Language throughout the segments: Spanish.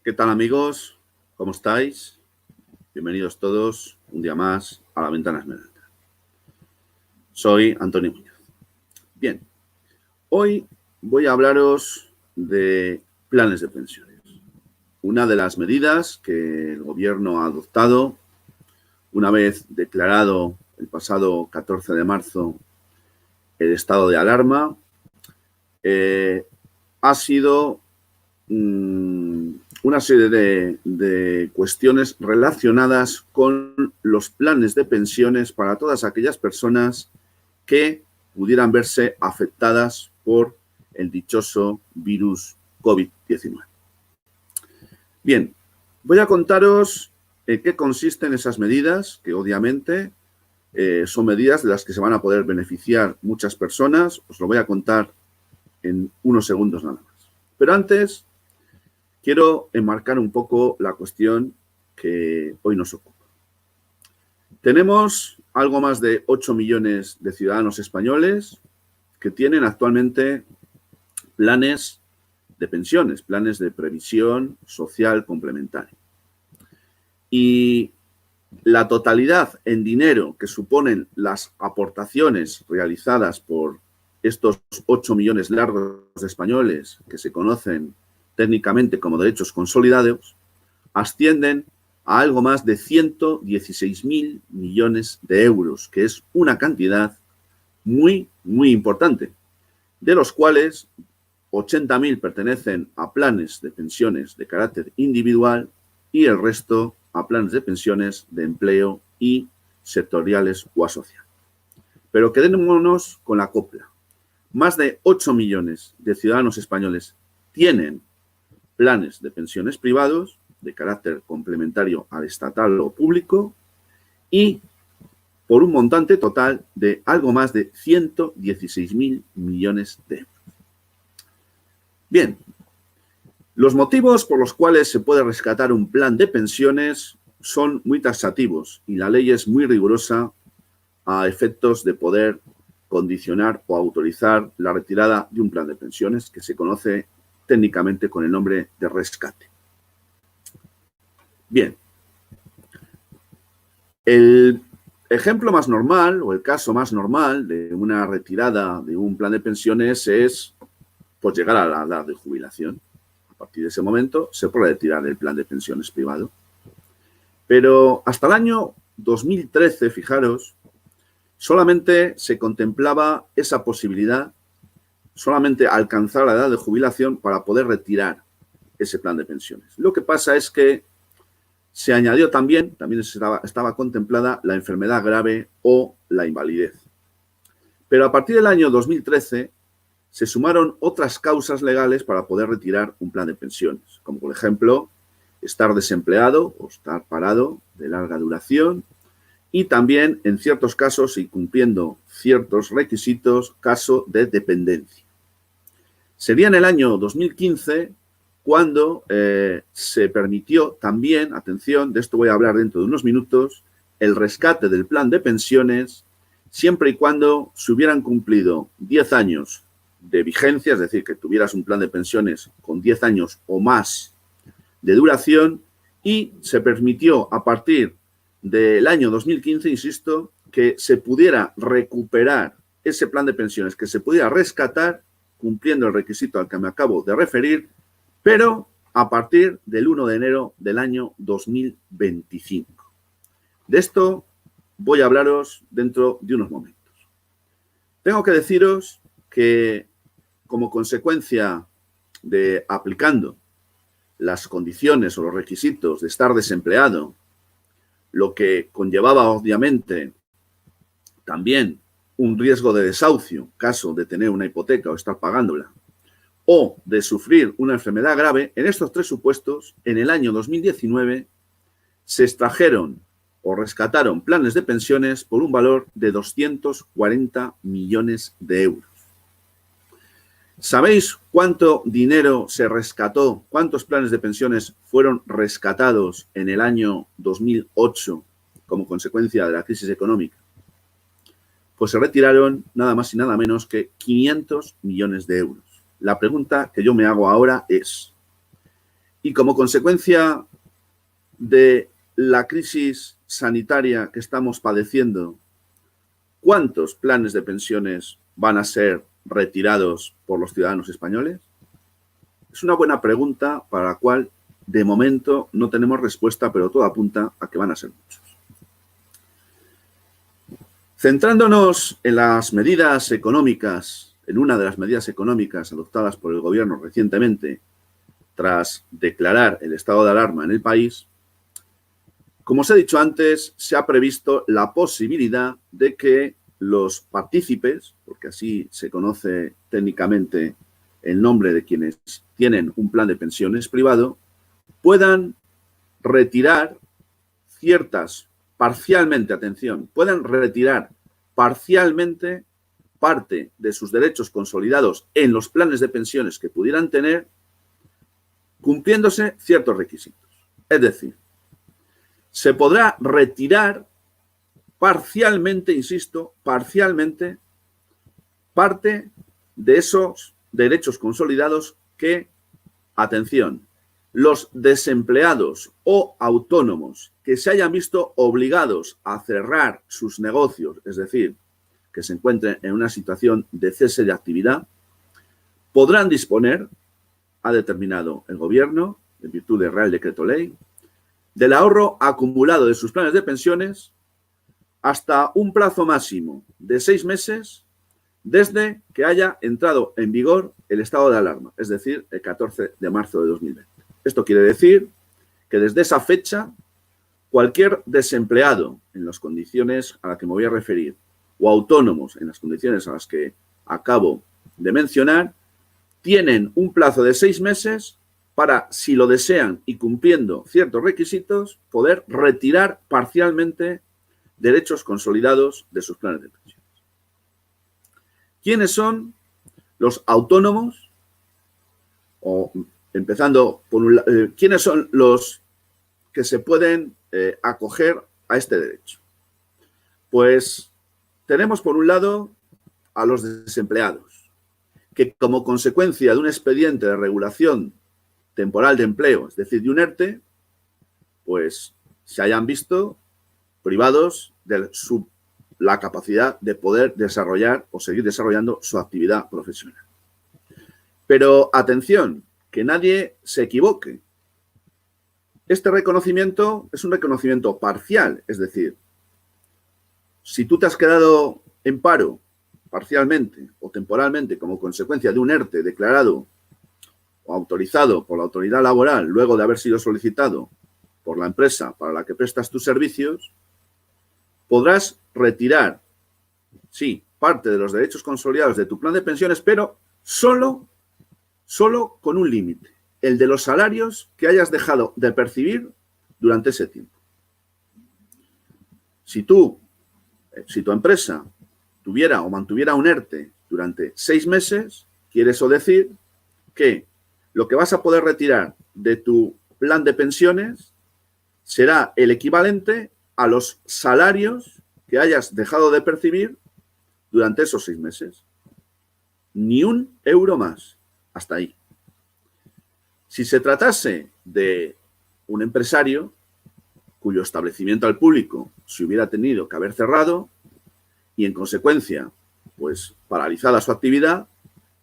¿Qué tal, amigos? ¿Cómo estáis? Bienvenidos todos un día más a La Ventana Esmeralda. Soy Antonio Muñoz. Bien, hoy voy a hablaros de planes de pensiones. Una de las medidas que el gobierno ha adoptado una vez declarado el pasado 14 de marzo el estado de alarma ha sido una serie de cuestiones relacionadas con los planes de pensiones para todas aquellas personas que pudieran verse afectadas por el dichoso virus COVID-19. Bien, voy a contaros en qué consisten esas medidas, que obviamente son medidas de las que se van a poder beneficiar muchas personas. Os lo voy a contar en unos segundos nada más. Pero antes, quiero enmarcar un poco la cuestión que hoy nos ocupa. Tenemos algo más de 8 millones de ciudadanos españoles que tienen actualmente planes de pensiones, planes de previsión social complementaria. Y la totalidad en dinero que suponen las aportaciones realizadas por estos 8 millones largos de españoles que se conocen técnicamente como derechos consolidados, ascienden a algo más de 116.000 millones de euros, que es una cantidad muy, muy importante, de los cuales 80.000 pertenecen a planes de pensiones de carácter individual y el resto a planes de pensiones de empleo y sectoriales o asociados. Pero quedémonos con la copla. Más de 8 millones de ciudadanos españoles tienen planes de pensiones privados de carácter complementario al estatal o público y por un montante total de algo más de 116.000 millones de euros. Bien, los motivos por los cuales se puede rescatar un plan de pensiones son muy taxativos y la ley es muy rigurosa a efectos de poder condicionar o autorizar la retirada de un plan de pensiones que se conoce técnicamente con el nombre de rescate. Bien, el ejemplo más normal o el caso más normal de una retirada de un plan de pensiones es pues, llegar a la edad de jubilación. A partir de ese momento se puede retirar el plan de pensiones privado. Pero hasta el año 2013, fijaros, solamente se contemplaba esa posibilidad, solamente alcanzar la edad de jubilación para poder retirar ese plan de pensiones. Lo que pasa es que se añadió también estaba contemplada la enfermedad grave o la invalidez. Pero a partir del año 2013 se sumaron otras causas legales para poder retirar un plan de pensiones, como por ejemplo estar desempleado o estar parado de larga duración y también en ciertos casos y cumpliendo ciertos requisitos, caso de dependencia. Sería en el año 2015 cuando se permitió también, atención, de esto voy a hablar dentro de unos minutos, el rescate del plan de pensiones siempre y cuando se hubieran cumplido 10 años de vigencia, es decir, que tuvieras un plan de pensiones con 10 años o más de duración y se permitió a partir del año 2015, insisto, que se pudiera recuperar ese plan de pensiones, que se pudiera rescatar cumpliendo el requisito al que me acabo de referir, pero a partir del 1 de enero del año 2025. De esto voy a hablaros dentro de unos momentos. Tengo que deciros que como consecuencia de aplicando las condiciones o los requisitos de estar desempleado, lo que conllevaba obviamente también un riesgo de desahucio, caso de tener una hipoteca o estar pagándola, o de sufrir una enfermedad grave, en estos tres supuestos, en el año 2019, se extrajeron o rescataron planes de pensiones por un valor de 240 millones de euros. ¿Sabéis cuánto dinero se rescató, cuántos planes de pensiones fueron rescatados en el año 2008 como consecuencia de la crisis económica? Pues se retiraron nada más y nada menos que 500 millones de euros. La pregunta que yo me hago ahora es, Y como consecuencia de la crisis sanitaria que estamos padeciendo, ¿cuántos planes de pensiones van a ser retirados por los ciudadanos españoles? Es una buena pregunta para la cual, de momento, no tenemos respuesta, pero todo apunta a que van a ser muchos. Centrándonos en las medidas económicas, en una de las medidas económicas adoptadas por el Gobierno recientemente, tras declarar el estado de alarma en el país, como os he dicho antes, se ha previsto la posibilidad de que los partícipes, porque así se conoce técnicamente el nombre de quienes tienen un plan de pensiones privado, puedan retirar parcialmente, atención, puedan retirar parcialmente parte de sus derechos consolidados en los planes de pensiones que pudieran tener, cumpliéndose ciertos requisitos. Es decir, se podrá retirar parcialmente, insisto, parcialmente, parte de esos derechos consolidados que, atención, los desempleados o autónomos que se hayan visto obligados a cerrar sus negocios, es decir, que se encuentren en una situación de cese de actividad, podrán disponer, ha determinado el Gobierno, en virtud del Real Decreto Ley, del ahorro acumulado de sus planes de pensiones hasta un plazo máximo de 6 meses desde que haya entrado en vigor el estado de alarma, es decir, el 14 de marzo de 2020. Esto quiere decir que desde esa fecha, cualquier desempleado en las condiciones a las que me voy a referir o autónomos en las condiciones a las que acabo de mencionar, tienen un plazo de 6 meses para, si lo desean y cumpliendo ciertos requisitos, poder retirar parcialmente derechos consolidados de sus planes de pensiones. ¿Quiénes son los autónomos? O empezando por ¿quiénes son los que se pueden acoger a este derecho? Pues tenemos por un lado a los desempleados, que como consecuencia de un expediente de regulación temporal de empleo, es decir, de un ERTE, pues se hayan visto privados de la capacidad de poder desarrollar o seguir desarrollando su actividad profesional. Pero atención, que nadie se equivoque. Este reconocimiento es un reconocimiento parcial, es decir, si tú te has quedado en paro parcialmente o temporalmente como consecuencia de un ERTE declarado o autorizado por la autoridad laboral luego de haber sido solicitado por la empresa para la que prestas tus servicios, podrás retirar, sí, parte de los derechos consolidados de tu plan de pensiones, pero solo con un límite, el de los salarios que hayas dejado de percibir durante ese tiempo. Si tu empresa tuviera o mantuviera un ERTE durante 6 meses, quiere eso decir que lo que vas a poder retirar de tu plan de pensiones será el equivalente a los salarios que hayas dejado de percibir durante esos 6 meses. Ni un euro más. Hasta ahí. Si se tratase de un empresario cuyo establecimiento al público se hubiera tenido que haber cerrado y, en consecuencia, pues paralizada su actividad,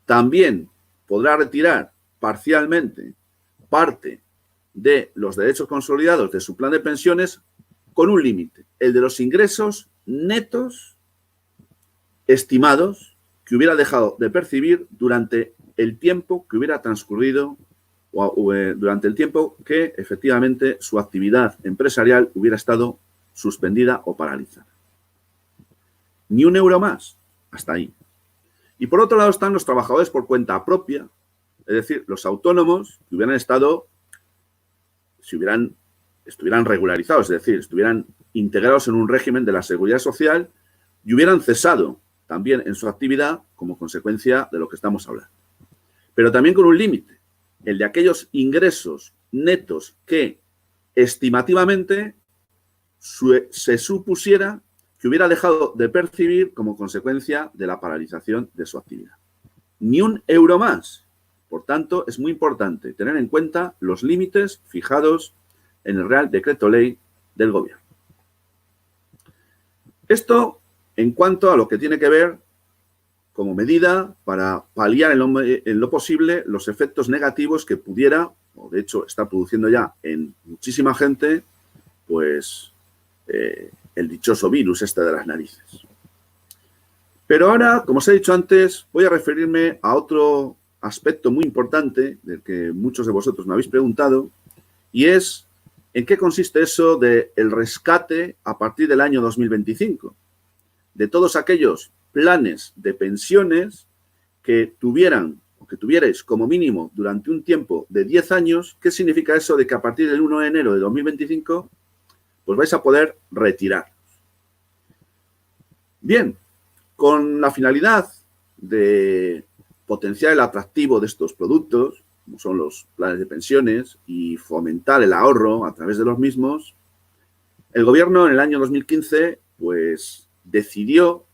también podrá retirar parcialmente parte de los derechos consolidados de su plan de pensiones con un límite, el de los ingresos netos estimados que hubiera dejado de percibir durante el tiempo que hubiera transcurrido o durante el tiempo que efectivamente su actividad empresarial hubiera estado suspendida o paralizada. Ni un euro más, hasta ahí. Y por otro lado están los trabajadores por cuenta propia, es decir, los autónomos que hubieran estado, estuvieran regularizados, es decir, estuvieran integrados en un régimen de la seguridad social y hubieran cesado también en su actividad como consecuencia de lo que estamos hablando. Pero también con un límite, el de aquellos ingresos netos que estimativamente se supusiera que hubiera dejado de percibir como consecuencia de la paralización de su actividad. Ni un euro más. Por tanto, es muy importante tener en cuenta los límites fijados en el Real Decreto Ley del Gobierno. Esto en cuanto a lo que tiene que ver como medida para paliar en lo posible los efectos negativos que pudiera, o de hecho está produciendo ya en muchísima gente, pues el dichoso virus este de las narices. Pero ahora, como os he dicho antes, voy a referirme a otro aspecto muy importante del que muchos de vosotros me habéis preguntado, y es en qué consiste eso del rescate a partir del año 2025, de todos aquellos planes de pensiones que tuvieran o que tuvierais como mínimo durante un tiempo de 10 años. ¿Qué significa eso de que a partir del 1 de enero de 2025 pues vais a poder retirar? Bien, con la finalidad de potenciar el atractivo de estos productos, como son los planes de pensiones, y fomentar el ahorro a través de los mismos, el Gobierno en el año 2015 pues decidió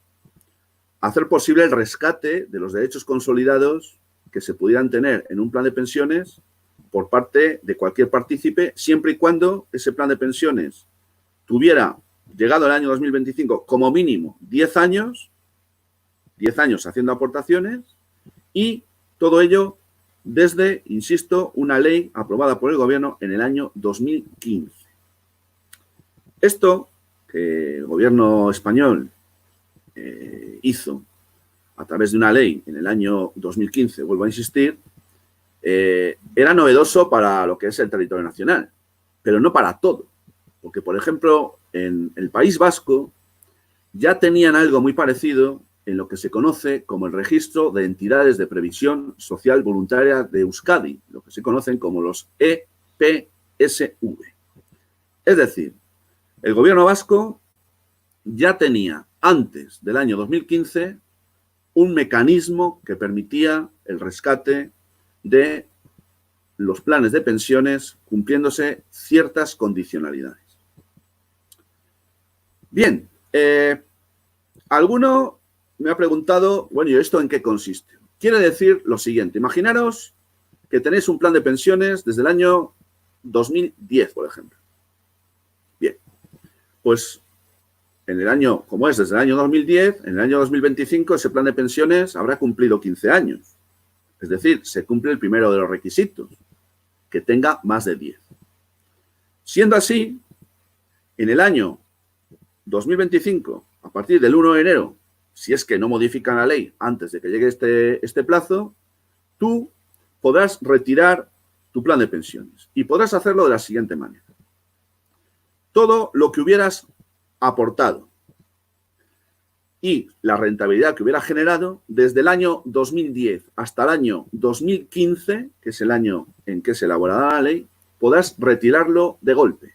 hacer posible el rescate de los derechos consolidados que se pudieran tener en un plan de pensiones por parte de cualquier partícipe, siempre y cuando ese plan de pensiones tuviera, llegado el año 2025, como mínimo 10 años haciendo aportaciones, y todo ello desde, insisto, una ley aprobada por el Gobierno en el año 2015. Esto que el Gobierno español hizo a través de una ley en el año 2015, vuelvo a insistir, era novedoso para lo que es el territorio nacional, pero no para todo. Porque, por ejemplo, en el País Vasco ya tenían algo muy parecido en lo que se conoce como el Registro de Entidades de Previsión Social Voluntaria de Euskadi, lo que se conocen como los EPSV. Es decir, el Gobierno vasco ya tenía, antes del año 2015, un mecanismo que permitía el rescate de los planes de pensiones cumpliéndose ciertas condicionalidades. Bien, alguno me ha preguntado, bueno, ¿y esto en qué consiste? Quiere decir lo siguiente: imaginaros que tenéis un plan de pensiones desde el año 2010, por ejemplo. Bien, pues en el año, como es desde el año 2010, en el año 2025 ese plan de pensiones habrá cumplido 15 años. Es decir, se cumple el primero de los requisitos, que tenga más de 10. Siendo así, en el año 2025, a partir del 1 de enero, si es que no modifican la ley antes de que llegue este plazo, tú podrás retirar tu plan de pensiones y podrás hacerlo de la siguiente manera. Todo lo que hubieras aportado y la rentabilidad que hubiera generado desde el año 2010 hasta el año 2015, que es el año en que se elaborará la ley, podrás retirarlo de golpe.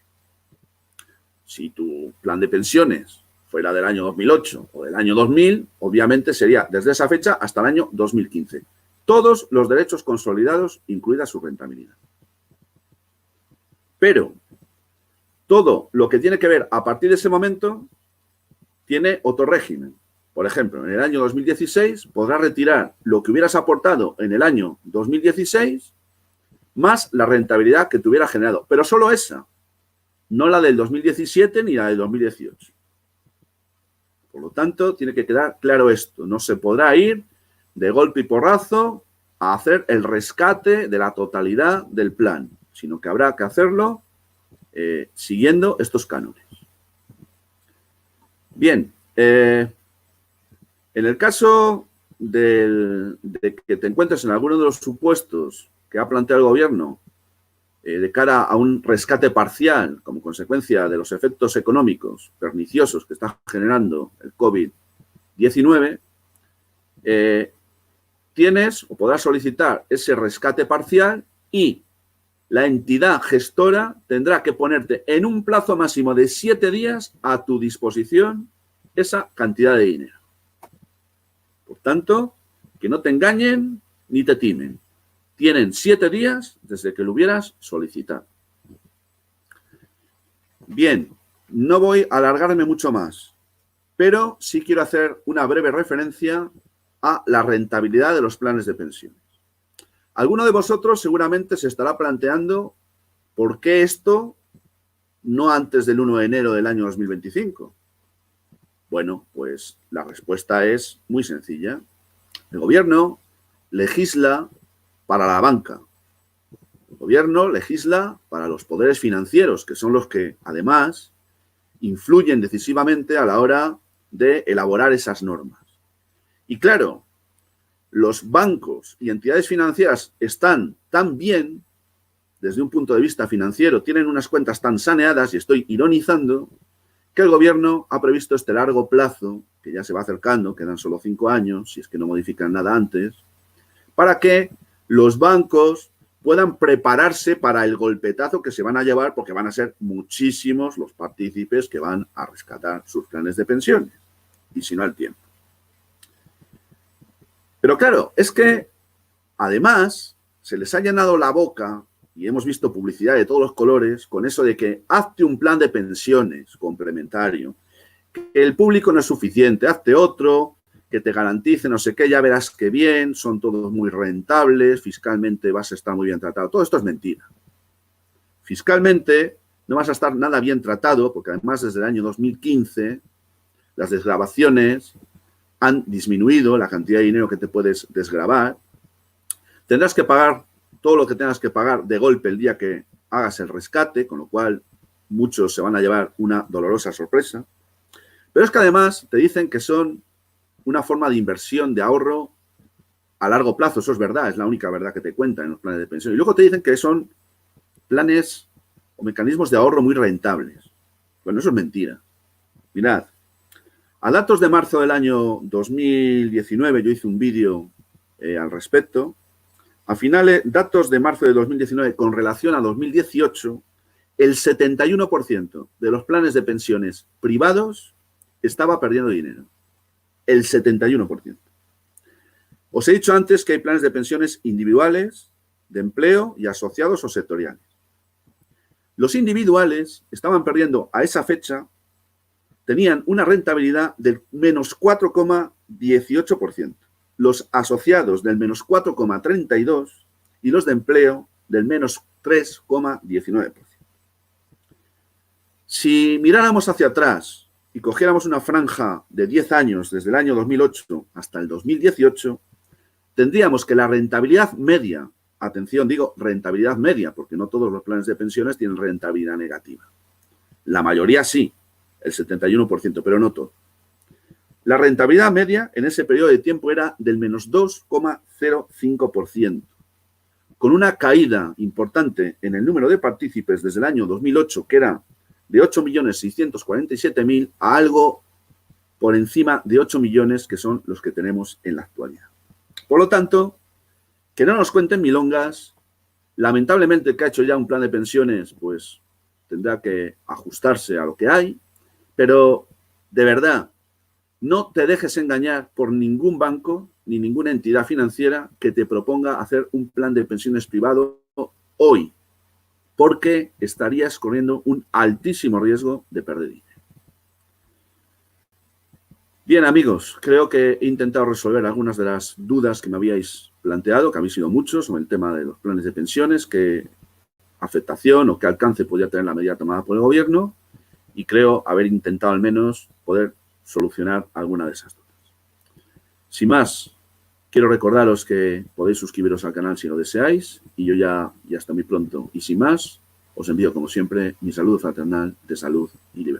Si tu plan de pensiones fuera del año 2008 o del año 2000, obviamente sería desde esa fecha hasta el año 2015. Todos los derechos consolidados, incluida su rentabilidad. Pero todo lo que tiene que ver a partir de ese momento tiene otro régimen. Por ejemplo, en el año 2016 podrás retirar lo que hubieras aportado en el año 2016 más la rentabilidad que te hubiera generado. Pero solo esa, no la del 2017 ni la del 2018. Por lo tanto, tiene que quedar claro esto. No se podrá ir de golpe y porrazo a hacer el rescate de la totalidad del plan, sino que habrá que hacerlo siguiendo estos cánones. Bien, en el caso de que te encuentres en alguno de los supuestos que ha planteado el Gobierno de cara a un rescate parcial como consecuencia de los efectos económicos perniciosos que está generando el COVID-19, tienes o podrás solicitar ese rescate parcial y la entidad gestora tendrá que ponerte en un plazo máximo de 7 días a tu disposición esa cantidad de dinero. Por tanto, que no te engañen ni te timen. Tienen 7 días desde que lo hubieras solicitado. Bien, no voy a alargarme mucho más, pero sí quiero hacer una breve referencia a la rentabilidad de los planes de pensiones. Alguno de vosotros seguramente se estará planteando por qué esto no antes del 1 de enero del año 2025. Bueno, pues la respuesta es muy sencilla. El gobierno legisla para la banca. El gobierno legisla para los poderes financieros, que son los que, además, influyen decisivamente a la hora de elaborar esas normas. Y claro, los bancos y entidades financieras están tan bien, desde un punto de vista financiero, tienen unas cuentas tan saneadas, y estoy ironizando, que el gobierno ha previsto este largo plazo, que ya se va acercando, quedan solo 5 años, si es que no modifican nada antes, para que los bancos puedan prepararse para el golpetazo que se van a llevar, porque van a ser muchísimos los partícipes que van a rescatar sus planes de pensiones, y si no al tiempo. Pero claro, es que además se les ha llenado la boca, y hemos visto publicidad de todos los colores, con eso de que hazte un plan de pensiones complementario, que el público no es suficiente, hazte otro, que te garantice no sé qué, ya verás qué bien, son todos muy rentables, fiscalmente vas a estar muy bien tratado. Todo esto es mentira. Fiscalmente no vas a estar nada bien tratado, porque además desde el año 2015 las desgravaciones han disminuido la cantidad de dinero que te puedes desgravar. Tendrás que pagar todo lo que tengas que pagar de golpe el día que hagas el rescate, con lo cual muchos se van a llevar una dolorosa sorpresa. Pero es que además te dicen que son una forma de inversión, de ahorro a largo plazo. Eso es verdad, es la única verdad que te cuentan en los planes de pensión. Y luego te dicen que son planes o mecanismos de ahorro muy rentables. Bueno, eso es mentira. Mirad, a datos de marzo del año 2019, yo hice un vídeo al respecto. A finales, datos de marzo de 2019 con relación a 2018, el 71% de los planes de pensiones privados estaba perdiendo dinero. El 71%. Os he dicho antes que hay planes de pensiones individuales, de empleo y asociados o sectoriales. Los individuales estaban perdiendo a esa fecha, tenían una rentabilidad del menos 4,18%. Los asociados del menos 4,32% y los de empleo del menos 3,19%. Si miráramos hacia atrás y cogiéramos una franja de 10 años desde el año 2008 hasta el 2018, tendríamos que la rentabilidad media, atención, digo rentabilidad media, porque no todos los planes de pensiones tienen rentabilidad negativa. La mayoría sí, el 71%, pero no todo. La rentabilidad media en ese periodo de tiempo era del menos 2,05%, con una caída importante en el número de partícipes desde el año 2008, que era de 8.647.000 a algo por encima de 8 millones, que son los que tenemos en la actualidad. Por lo tanto, que no nos cuenten milongas. Lamentablemente, el que ha hecho ya un plan de pensiones, pues tendrá que ajustarse a lo que hay, pero de verdad, no te dejes engañar por ningún banco ni ninguna entidad financiera que te proponga hacer un plan de pensiones privado hoy, porque estarías corriendo un altísimo riesgo de perder dinero. Bien, amigos, creo que he intentado resolver algunas de las dudas que me habíais planteado, que habéis sido muchos, sobre el tema de los planes de pensiones, qué afectación o qué alcance podría tener la medida tomada por el gobierno, y creo haber intentado al menos poder solucionar alguna de esas dudas. Sin más, quiero recordaros que podéis suscribiros al canal si lo deseáis, y yo ya hasta muy pronto. Y sin más, os envío como siempre mi saludo fraternal de salud y libertad.